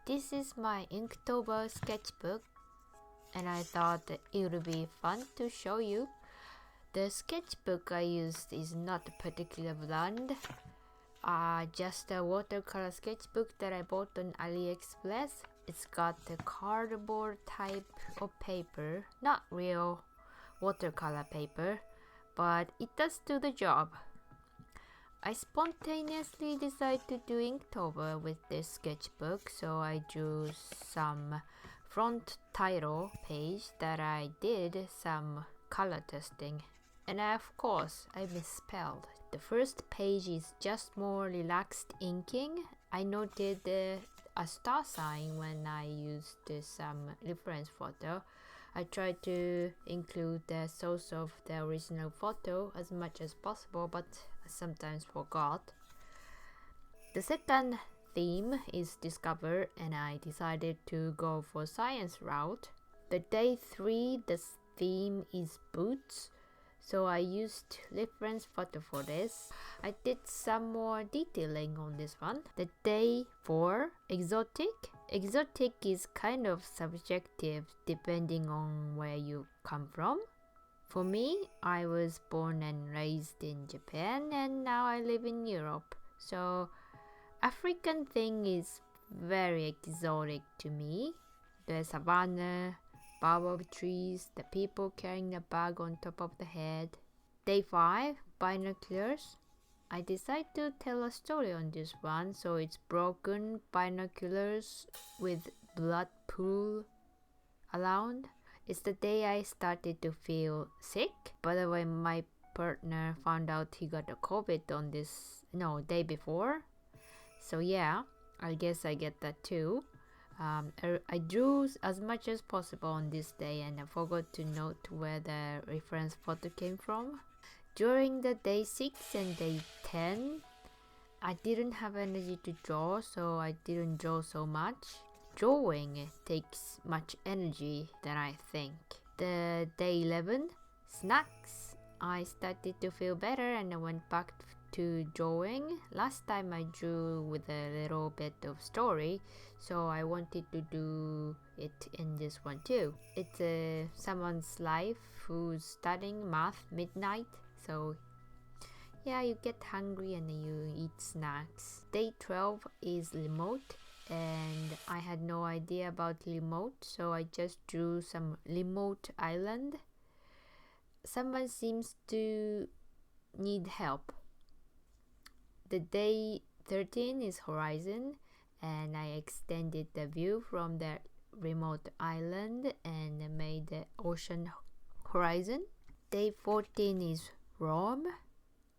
This is my Inktober sketchbook, and I thought that it would be fun to show you. The sketchbook I used is not a particular brand, just a watercolor sketchbook that I bought on Aliexpress. It's got the cardboard type of paper, not real watercolor paper, but it does do the job. I spontaneously decided to do Inktober with this sketchbook, so I drew some front title page that I did some color testing, and of course I misspelled. The first page is just more relaxed inking. I noted a star sign when I used some reference photo. I tried to include the source of the original photo as much as possible, but I sometimes forgot. The second theme is discover, and I decided to go for science route. The day 3, the theme is boots, so I used reference photo for this. I did some more detailing on this one. The day 4, exotic. Exotic is kind of subjective depending on where you come from. For me, I was born and raised in Japan, and now I live in Europe. So African thing is very exotic to me. The savannah, baobab trees, the people carrying a bag on top of the head. Day 5, binoculars. I decided to tell a story on this one, so it's broken binoculars with blood pool around. It's the day I started to feel sick. By the way, my partner found out he got a COVID on day before. So yeah, I guess I get that too. I drew as much as possible on this day, and I forgot to note where the reference photo came from. During the day 6 and day 10, I didn't have energy to draw, so I didn't draw so much. Drawing takes much energy than I think. The day 11, snacks. I started to feel better and I went back to drawing. Last time I drew with a little bit of story, so I wanted to do it in this one too. It's someone's life who's studying math midnight, so yeah, you get hungry and you eat snacks. Day 12 is remote, and I had no idea about remote, so I just drew some remote island. Someone seems to need help. The day 13 is horizon, and I extended the view from the remote island and made the ocean horizon. Day 14 is Rome.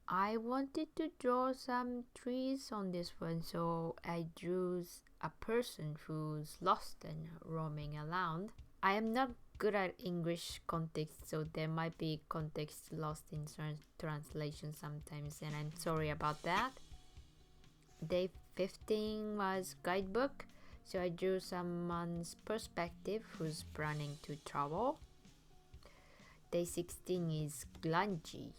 I wanted to draw some trees on this one, so I drew a person who's lost and roaming around. I am not good at English context, so there might be context lost in translation sometimes, and I'm sorry about that. Day 15 was guidebook, so I drew someone's perspective who's planning to travel. Day 16 is grungy.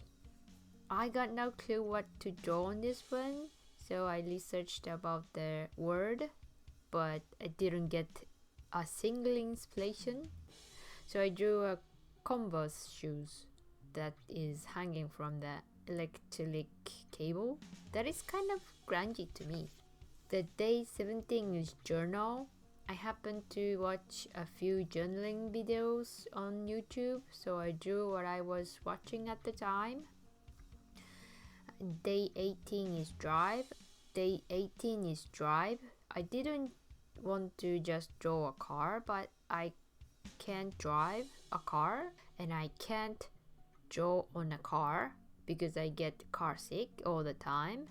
I got no clue what to draw on this one, so I researched about the word, but I didn't get a single inspiration. So I drew a Converse shoes that is hanging from the electric cable. That is kind of grungy to me. The day 17 is journal. I happened to watch a few journaling videos on YouTube, so I drew what I was watching at the time. Day 18 is drive. Day 18 is drive. I didn't want to just draw a car, but I can't drive a car and I can't draw on a car because I get car sick all the time,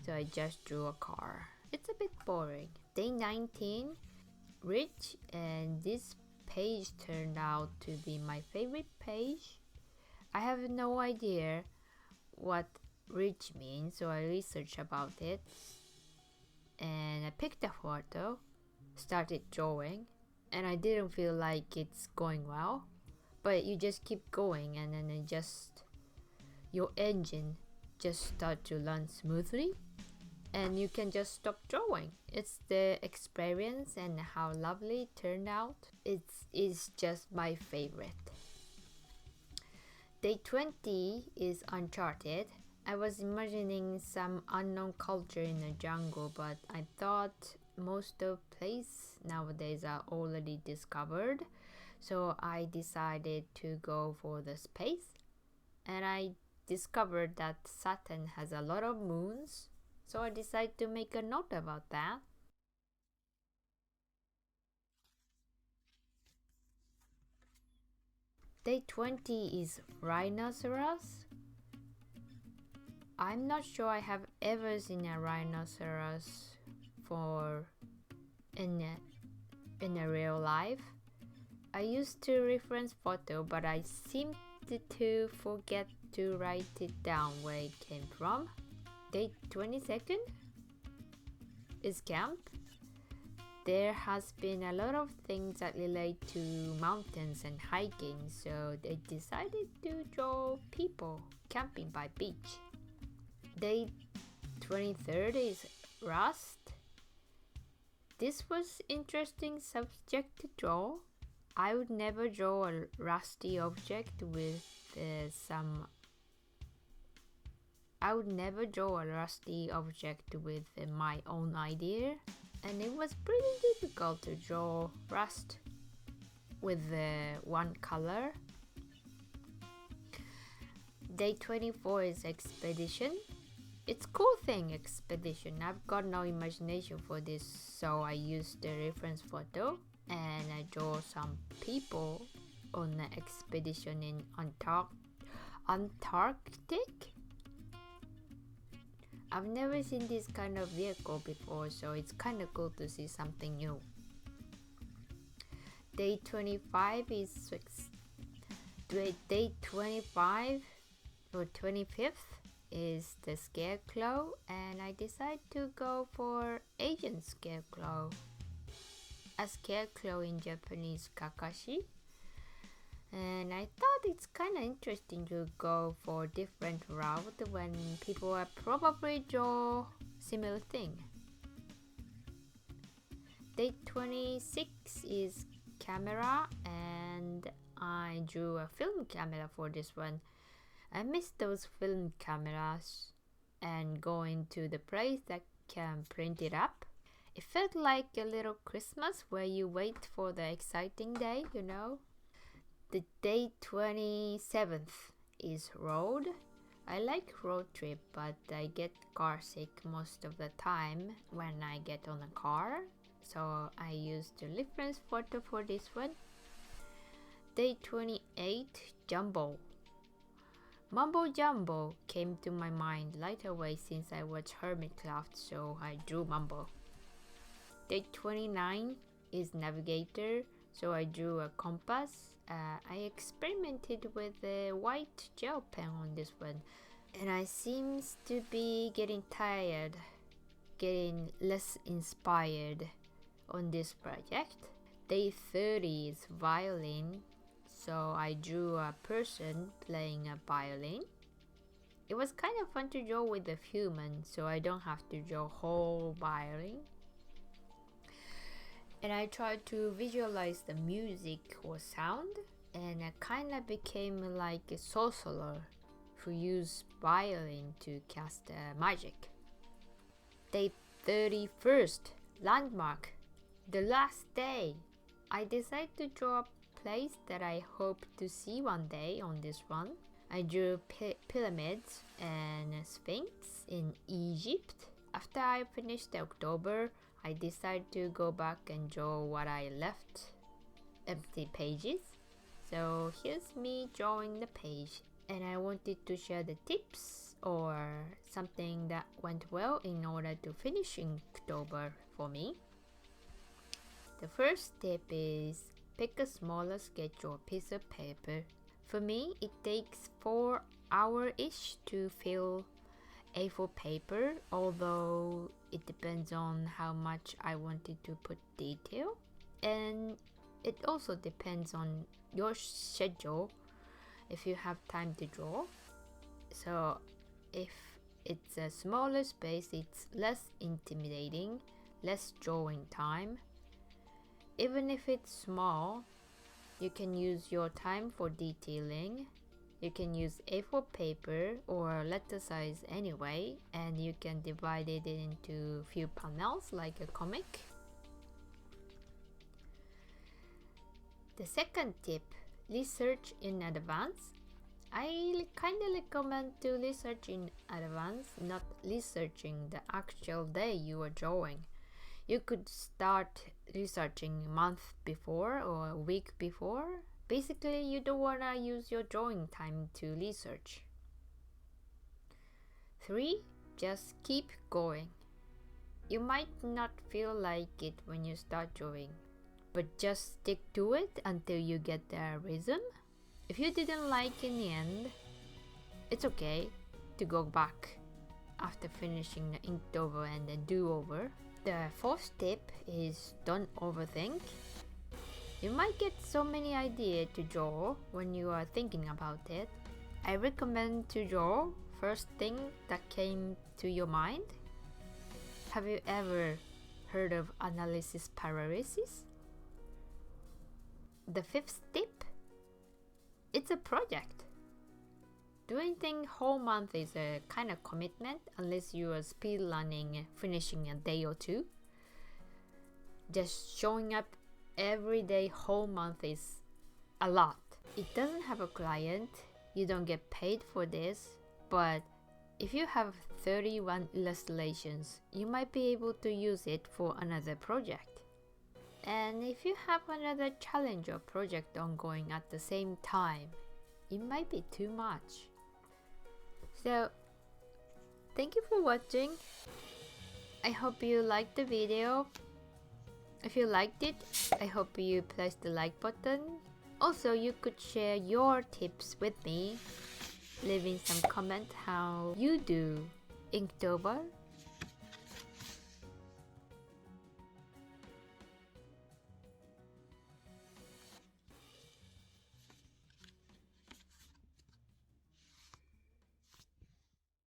so I just drew a car. It's a bit boring. Day 19, rich, and this page turned out to be my favorite page. I have no idea what rich means, so I researched about it and I picked a photo, started drawing, and I didn't feel like it's going well, but you just keep going and then your engine just start to run smoothly. and you can just stop drawing. It's the experience and how lovely it turned out. It is just my favorite. Day 20 is uncharted. I was imagining some unknown culture in the jungle, but I thought most of places nowadays are already discovered. So I decided to go for the space, and I discovered that Saturn has a lot of moons. So I decided to make a note about that. Day 20 is rhinoceros. I'm not sure I have ever seen a rhinoceros in a real life. I used to reference photo, but I seemed to forget to write it down where it came from. Day 22nd is camp. There has been a lot of things that relate to mountains and hiking, so they decided to draw people camping by beach. Day 23rd is rust. This was interesting subject to draw. I would never draw a rusty object with my own idea, and it was pretty difficult to draw rust with one color. Day 24 is expedition. It's cool thing, expedition. I've got no imagination for this, so I used the reference photo and I draw some people on an expedition in Antarctic. I've never seen this kind of vehicle before, so it's kind of cool to see something new. Day 25 is Day 25 or 25th is the scarecrow, and I decided to go for Asian scarecrow. A scarecrow in Japanese kakashi, and I thought it's kind of interesting to go for different route when people are probably draw similar thing. Day 26 is camera, and I drew a film camera for this one. I miss those film cameras and going to the place that can print it up. It felt like a little Christmas where you wait for the exciting day, you know. The day 27th is road. I like road trip, but I get car sick most of the time when I get on a car. So I used the reference photo for this one. Day 28, jumbo. Mumbo Jumbo came to my mind right away since I watched Hermitcraft, so I drew Mumbo. Day 29 is navigator, so I drew a compass. I experimented with a white gel pen on this one, and I seems to be getting tired, getting less inspired on this project. Day 30 is violin. So I drew a person playing a violin. It was kind of fun to draw with a human, so I don't have to draw whole violin. And I tried to visualize the music or sound, and I kind of became like a sorcerer who used violin to cast magic. Day 31st, landmark. The last day, I decided to draw a place that I hope to see one day on this one. I drew pyramids and a sphinx in Egypt. After I finished October, I decided to go back and draw what I left, empty pages. So here's me drawing the page, and I wanted to share the tips or something that went well in order to finish Inktober for me. The first tip is pick a smaller sketch or piece of paper. For me, it takes 4 hours-ish to fill A4 paper, although it depends on how much I wanted to put detail. And it also depends on your schedule if you have time to draw. So if It's a smaller space, it's less intimidating, less drawing time. Even if it's small, you can use your time for detailing. You can use A4 paper or letter size anyway, and you can divide it into few panels like a comic. The second tip, research in advance. I kinda recommend to research in advance, not researching the actual day you are drawing. You could start researching a month before or a week before. Basically, you don't wanna use your drawing time to research. 3. Just keep going. You might not feel like it when you start drawing, but just stick to it until you get the rhythm. If you didn't like in the end, it's okay to go back after finishing the Inktober and the do-over. The fourth tip is don't overthink. You might get so many ideas to draw when you are thinking about it. I recommend to draw first thing that came to your mind. Have you ever heard of analysis paralysis? The fifth tip, it's a project. Doing things whole month is a kind of commitment unless you are speed running, finishing a day or two. Just showing up every day whole month is a lot. It doesn't have a client, you don't get paid for this, but if you have 31 illustrations, you might be able to use it for another project. And if you have another challenge or project ongoing at the same time, it might be too much. So, thank you for watching. I hope you liked the video. If you liked it, I hope you press the like button. Also, you could share your tips with me, leaving some comment how you do Inktober